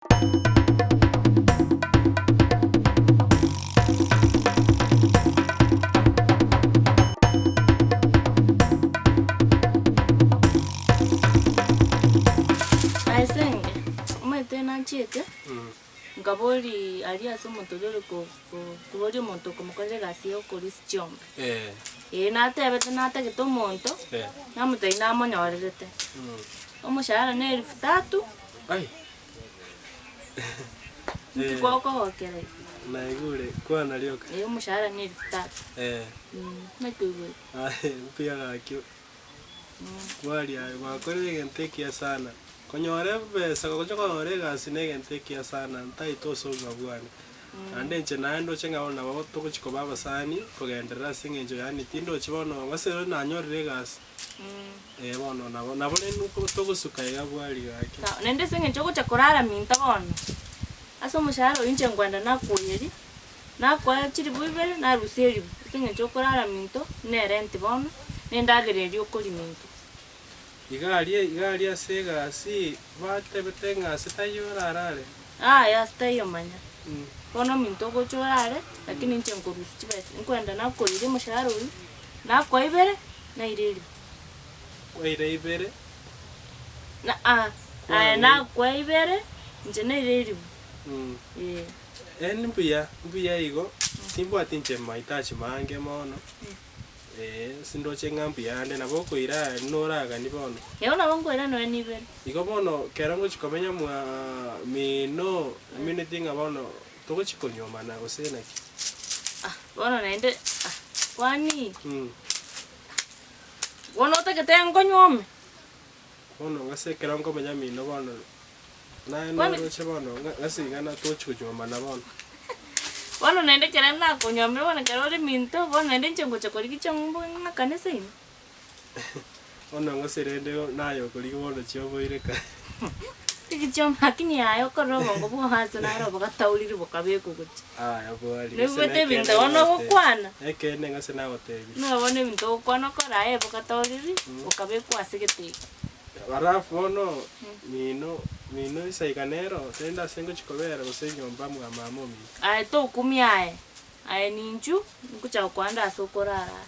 Aisenge, umetena chete? Ngabori alias umutolole kubori umuntu kumukorera gasi yo kuri Sichombe. Natebete natagete omonto. Namutai namonyorerete. Omushahara ni 3,000. Ai. Kwako hokere. Naigure kwana lyoka. Omushahara ni 3,000. Nakugwe. Pia gakyo. Kwali ayo bakorere gentekia sana. Konyore pesa konyore gasi ne gentekia sana. Ntai toso ngabwana. Ande nche naendo chenga ona babo tokuchiko baba sani kugenderera singenjo yani tindo chibono wasero nanyorire gasi. Bono nabo nuko togusuka yabwali gake. Nende singenjo ko chakorara minta bono. Aso mushahara inche ngwanda nakuyeri. Nakwa chiri bubere na ruseri. Singenjo korara minto ne rent bono nendagereri okori minto. Igari asega si batebete ngase tayorarare. Ya stayo manya. Bono minto gochorare lakini nche nkorusi chibese. Nkwenda nakoyire mushahara uyu. Nakwa ibere na ireri. Waire ibere? Nakwa ibere nche na ireri. Mbuya igo. Timbo atinche maitachi mange mono. Sindo chenga mbuya ande nabo koira noraga ni bono. Yona bongo ira no ni ibere. Igo bono kerango chikomenya mwa mino tinga bono togo chikonyoma na osena ki. Bono nende kwani. Bono utakete ngonyome. Bono ngase kerango menya mino bono. Na roche bono ngase ngana tochikonyoma na bono. Bono nende kerana konyome bono kerore minto bono nende chengo chakori kichombo na kanisa ino. Bono ngase rende nayo kori bono chioboireka. Kichoma kini ayo korobo ngobo hasa na robo katauliri bokabeko guchi. Abwali. Nebete binto bono gokwana. Ekene ngase na hotebi. No bono binto gokwana korae bokatauliri bokabeko asegete. Barafu bono mino isaikanero tenda sengo chikobera gosenyomba mwa mamomi. To kumia ninju nkucha kwanda asokorara.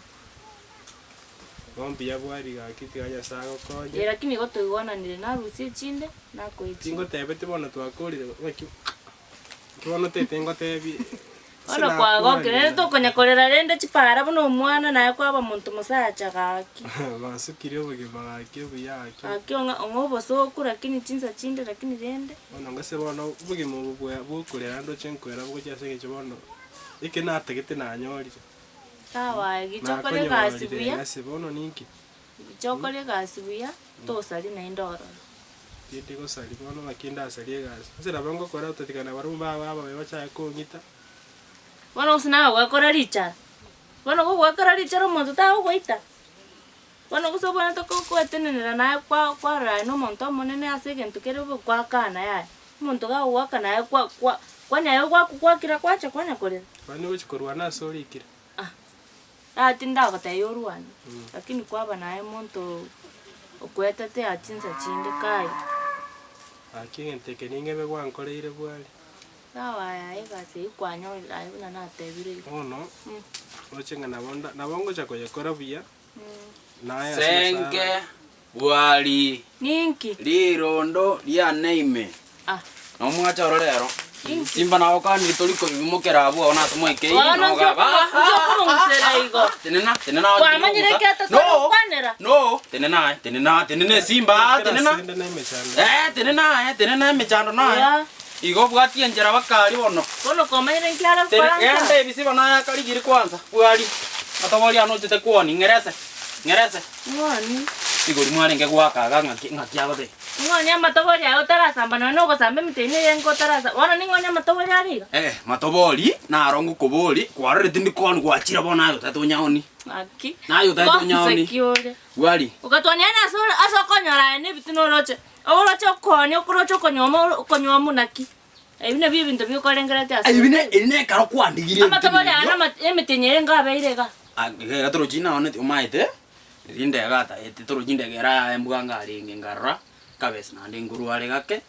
Bombi yabwari gakiti ganya sago konje. Lakini gotoigona nire na rusi chinde na koichi. Tingo tebete bono twakorire waki. Kibono tetengo tebi. Ono kwa gokere to konyakorera rende chipara bono mwana naye kwaba muntu musacha gaki. Basukire obugima gaki obuyaki. Akionga ngobo soku lakini chinza chinde lakini rende. Ono ngase bono obugima bukurera ndo chenkwera bugujase kibono. Ikena ategete na nyorire. Sawa gichokole gasibuya. Gasibono ninki. Gichokole gasibuya to sali na indoro. Tindi go sali bono makinda sali gas. Sera bango kora utatikana barumba baba bacha kongita. Bono usina wakora richa. Bono wakora richa omonto ta goita. Bono gusobona to koetenenera naye kwa ra no monto monene asegento kero kwa kana yae. Monto ga waka naye kwa nyayo kwa kira kwacha kwanya kore. Bani uchikorwa na sori kira. Tinda gatayorwana. Lakini kwaba naye monto okwetete achinza chinde kai. Akingenteke ningebe gwankoreire bwali. Sawa gasi ikwanyorira ayuna natebire. Ono. Ochenga nabongo chako yakora buya. Naye Senge bwali. Ninki. Lirondo lya neime. Nomwacha ororero. Simba nawo kandi toliko bimukera abo ona tumweke no gaba. Tenena. Kwa manyire kata to kwanera. No, tenena simba, tenena. Tenena mechando na. Igo bwati enjera bakali bono. Bono komanyire nkiara kwanza. Ende bisiba na yakali giri kwanza. Bwali. Atawali anochete kuoni ngerese. Ngoni. Igori mwarenge gwakaga ngakiagote. Ngonya matobori ayo tarasamba no gosamba mitene yengo tarasa. Wana ningonya matobori ariga. Matobori na arongo kobori kwarere tindi kwanu gwachira bona ayo tatonyaoni. Aki. Nayo tatonyaoni. Bwali. Ukatwanya na aso konyora ne bitino roche. Oroche konyo okoroche konyomo naki. Ebine bibinto byokorengerete ase. Ebine karo kwandigire. Matobori ana emitenye ngabeirega. Gatoro china one umaite. Rinde gata toro jinde gera embuganga ringe ngarra kabes na ndinguru ale gake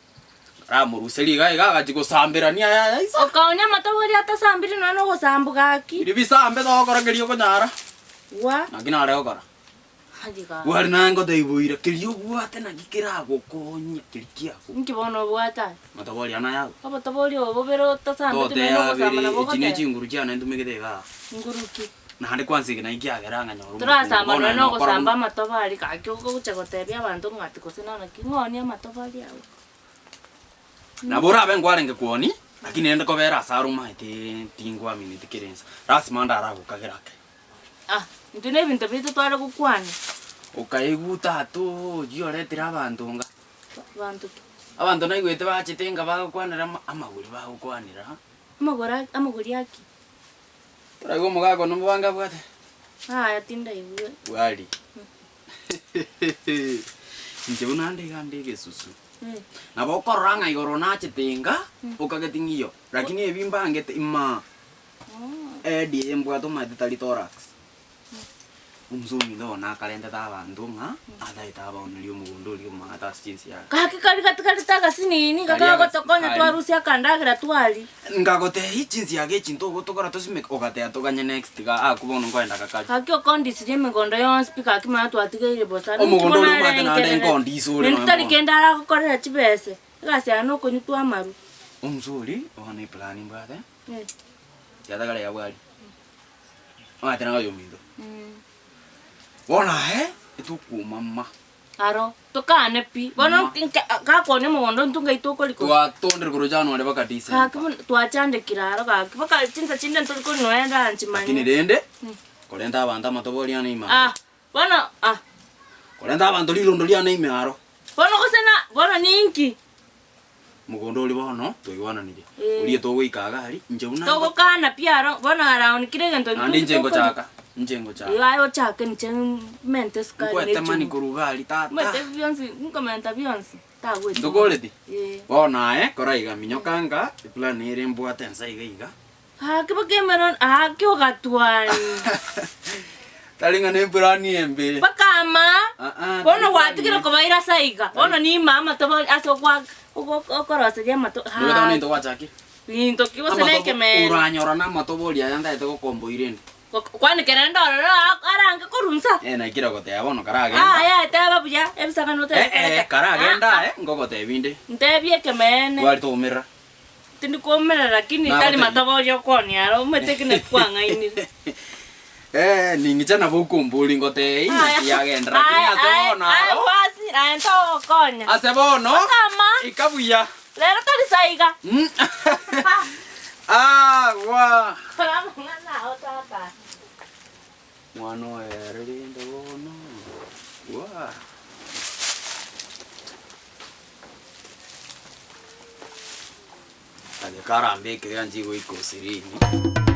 Ramuruseli gachi gusambirania ya isa. Ukaonya matobori atasambiri no gusambuga ki. Iri bisambe thogora ngerio kunyara. Wa. Nakina reo kora. Hajiga. Wari nango teibuira kirio gwate na gikira gukonya kirikia. Nkibono bwata. Matobori ana yago. Abatobori obobero tasambiri no gusamba na bokote. Chine chinguru chiana ntumigithega. Nguruki. Na hande kwansi na ikiageranga nyoru. Turasamba no gusamba matobari kakyo gucha gotebia abantu ngati kusinana kingonia matobari yawe. Na bora bengwarenge kuoni lakini ende kobera saruma ite tingwa minute kirensa. Rasimanda aragukagerake. Ntune bintu bitu twara gukwana. Ukaiguta tu gioretira abantu nga. Bantu. Abantu naigwete bachitenga bagukwanira amaguri bagukwanira. Amaguri yaki. Turago mugago no banga bwate. Yatinda iwe. Wali. Nje unande gande gesusu. Na bokoranga igoro na chitenga ukagetingiyo. Lakini ebimba ngete imma. Edi embwato maditali thorax. Umzumi ndo na kalenda tabantu nga adaita abonelio mugunduli umata sinsi ya. Kaki kali taga sinini kaka gotokonya twarusia kandagira twali. Ngagote ichinsi yake chinto gotokora tosime ogate atoganye next ga kubono kwenda kakali. Kaki okondisi je megondo yon speaker akima twatigeire bosana. Omugondo uri kwate na ande nkondisi uri. Nitali kenda ara gukorera chibese. Gasi ano konyutwa amaru. Umzuri one plan mbate. Yadagala ya bwali. Atena ga yomindo. Bona itukuma mama. Aro tokane pi. Bona ka kone mugondo ntunga itoko liko. Twatondere kurujano ande bakadise. Kaki twachande kiraro kaki baka chinsa chinde ntuliko noenda anchimanye. Lakini rende kolenda abantu amatobori ana ima. Bona kolenda abantu lirondo liana imaro. Bona kusena bona ninki. Mugondo uri bono twiwana nije. Uri togwikaga ari nje una. Togo kana piaro bona around kirege nto. Andi njengo chaka. Njengo chaka. Yayo chaka nche mente sky. Kwete mani kurugali tata. Mete bionsi nkomenta bionsi. Tagwe. Ndogoleti. Bona koraiga minyokanga plan ire mbwate nsa iga. Kibakemeron kyogatwani. Talinga ne plan embe. Bakama. Bona watikira kobaira saiga. Bona ni mama tobo asokwa okorosa je mato. Ndoga tani ndo wachaki. Into kiwaseleke me. Uranyora na matobori ayanda ite ko kombo irende. Kwani kerenda aranga korunsa. Na ikira gote abono karage. Ya taba buya ebisaka no te. Karagenda ngogote binde. Ndebye kemene. Wali to umira. Tindi komera lakini tali matobori okoni aro umetekine kwanga ini. Ningichana bukumbuli ngote yagendra lakini asebono. Wasi aento konya. Asebono. Ikabuya. Lero tali saiga. Wa. Ngana otata. Mwano erinde bono. Wa. Ale karambe ke anji go ikosirini.